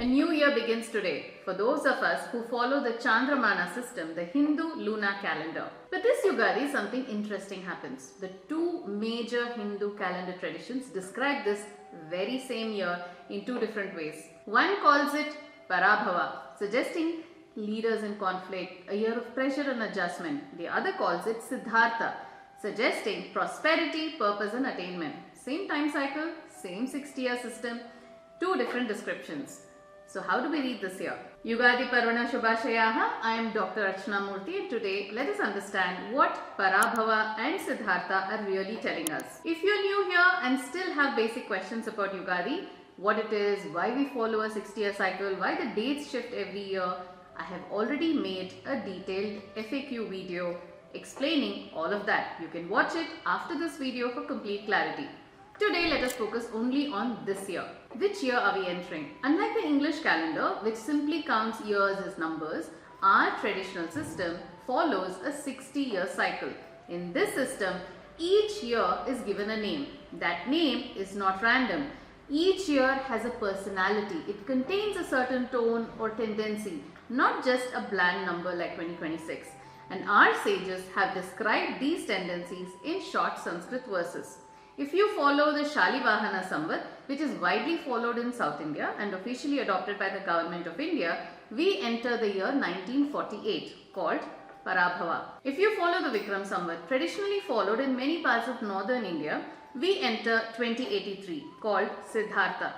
A new year begins today for those of us who follow the Chandramana system, the Hindu lunar calendar. But this Yugadi, something interesting happens. The two major Hindu calendar traditions describe this very same year in two different ways. One calls it Parabhava, suggesting leaders in conflict, a year of pressure and adjustment. The other calls it Siddhartha, suggesting prosperity, purpose and attainment. Same time cycle, same 60-year system, two different descriptions. So how do we read this year? Yugadi Parvana Shubhashayaha. I am Dr. Archana Murthy, and today let us understand what Parabhava and Siddhartha are really telling us. If you're new here and still have basic questions about Yugadi, what it is, why we follow a 60-year cycle, why the dates shift every year, I have already made a detailed FAQ video explaining all of that. You can watch it after this video for complete clarity. Today let us focus only on this year. Which year are we entering? Unlike the English calendar, which simply counts years as numbers, our traditional system follows a 60-year cycle. In this system, each year is given a name. That name is not random. Each year has a personality. It contains a certain tone or tendency, not just a bland number like 2026. And our sages have described these tendencies in short Sanskrit verses. If you follow the Shalivahana Samvat, which is widely followed in South India and officially adopted by the Government of India, we enter the year 1948, called Parabhava. If you follow the Vikram Samvat, traditionally followed in many parts of northern India, we enter 2083, called Siddhartha.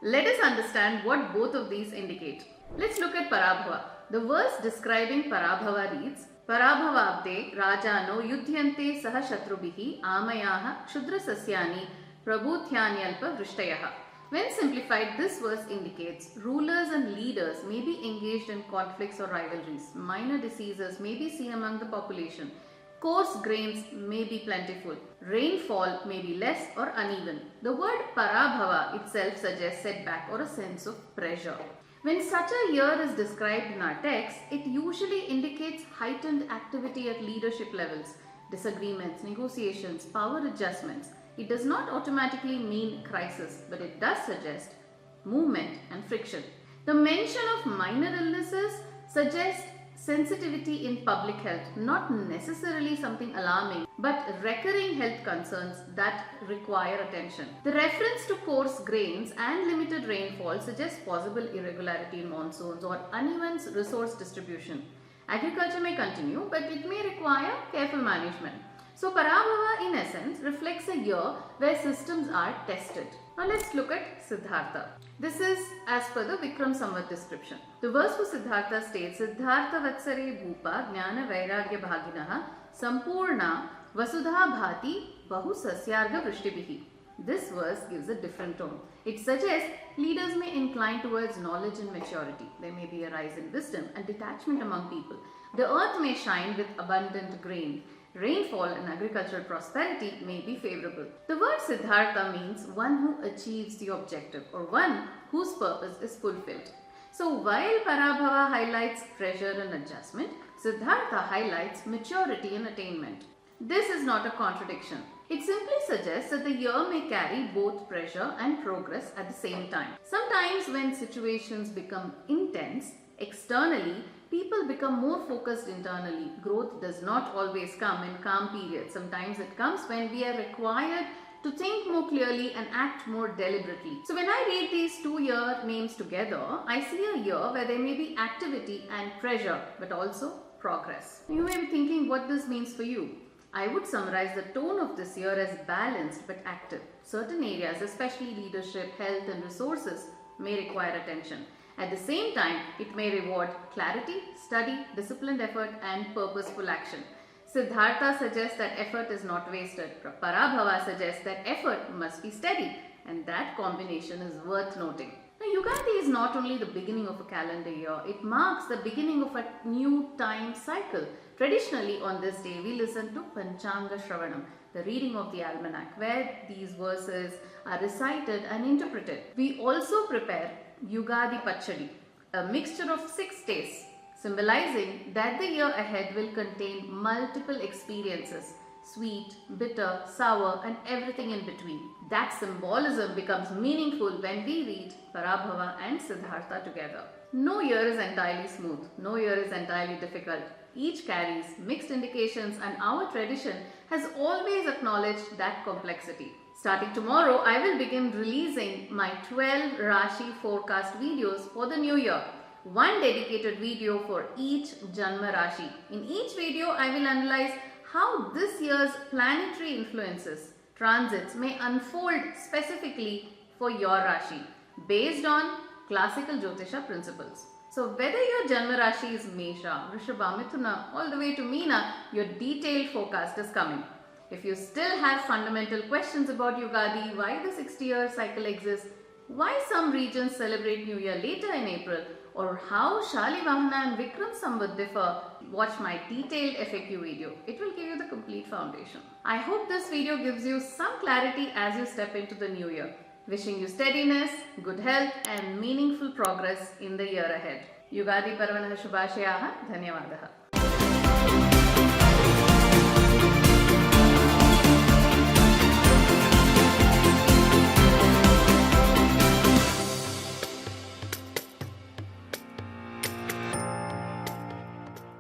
Let us understand what both of these indicate. Let's look at Parabhava. The verse describing Parabhava reads, Parabhavabde Rajano Yudhyante Saha Shatrubhihi Amayaha Kshudra Sasyani Prabhutyanyalpa Vrishtayaha. When simplified, this verse indicates rulers and leaders may be engaged in conflicts or rivalries. Minor diseases may be seen among the population. Coarse grains may be plentiful. Rainfall may be less or uneven. The word Parabhava itself suggests setback or a sense of pressure. When such a year is described in our text, it usually indicates heightened activity at leadership levels, disagreements, negotiations, power adjustments. It does not automatically mean crisis, but it does suggest movement and friction. The mention of minor illnesses suggests sensitivity in public health, not necessarily something alarming, but recurring health concerns that require attention. The reference to coarse grains and limited rainfall suggests possible irregularity in monsoons or uneven resource distribution. Agriculture may continue, but it may require careful management. So Parabhava in essence reflects a year where systems are tested. Now let's look at Siddhartha. This is as per the Vikram Samvat description. The verse for Siddhartha states, Siddhartha Vatsare Bhupa Jnana Vairagya Bhaginaha Sampurna Vasudha Bhati Bahu Sasyarga Vrishtibihi. This verse gives a different tone. It suggests leaders may incline towards knowledge and maturity. There may be a rise in wisdom and detachment among people. The earth may shine with abundant grain. Rainfall and agricultural prosperity may be favorable. The word Siddhartha means one who achieves the objective or one whose purpose is fulfilled. So while Parabhava highlights pressure and adjustment, Siddhartha highlights maturity and attainment. This is not a contradiction. It simply suggests that the year may carry both pressure and progress at the same time. Sometimes when situations become intense externally, people become more focused internally. Growth does not always come in calm periods. Sometimes it comes when we are required to think more clearly and act more deliberately. So when I read these 2 year names together, I see a year where there may be activity and pressure, but also progress. You may be thinking what this means for you. I would summarize the tone of this year as balanced but active. Certain areas, especially leadership, health and resources, may require attention. At the same time, it may reward clarity, study, disciplined effort and purposeful action. Siddhartha suggests that effort is not wasted. Parabhava suggests that effort must be steady, and that combination is worth noting. Now, Yugadi is not only the beginning of a calendar year, it marks the beginning of a new time cycle. Traditionally, on this day, we listen to Panchanga Shravanam, the reading of the almanac, where these verses are recited and interpreted. We also prepare Yugadi Pachadi, a mixture of 6 days, symbolizing that the year ahead will contain multiple experiences, sweet, bitter, sour, and everything in between. That symbolism becomes meaningful when we read Parabhava and Siddhartha together. No year is entirely smooth, no year is entirely difficult. Each carries mixed indications, and our tradition has always acknowledged that complexity. Starting tomorrow, I will begin releasing my 12 Rashi forecast videos for the new year. One dedicated video for each Janma Rashi. In each video, I will analyze how this year's planetary influences, transits may unfold specifically for your Rashi based on classical Jyotisha principles. So whether your Janma Rashi is Mesha, Vrishabha, Mithuna, all the way to Meena, your detailed forecast is coming. If you still have fundamental questions about Yugadi, why the 60-year cycle exists, why some regions celebrate New Year later in April, or how Shalivahana and Vikram Samvat differ, watch my detailed FAQ video. It will give you the complete foundation. I hope this video gives you some clarity as you step into the new year. Wishing you steadiness, good health and meaningful progress in the year ahead. Yugadi Parvanah Shubhashayaha. Dhanyavadaha.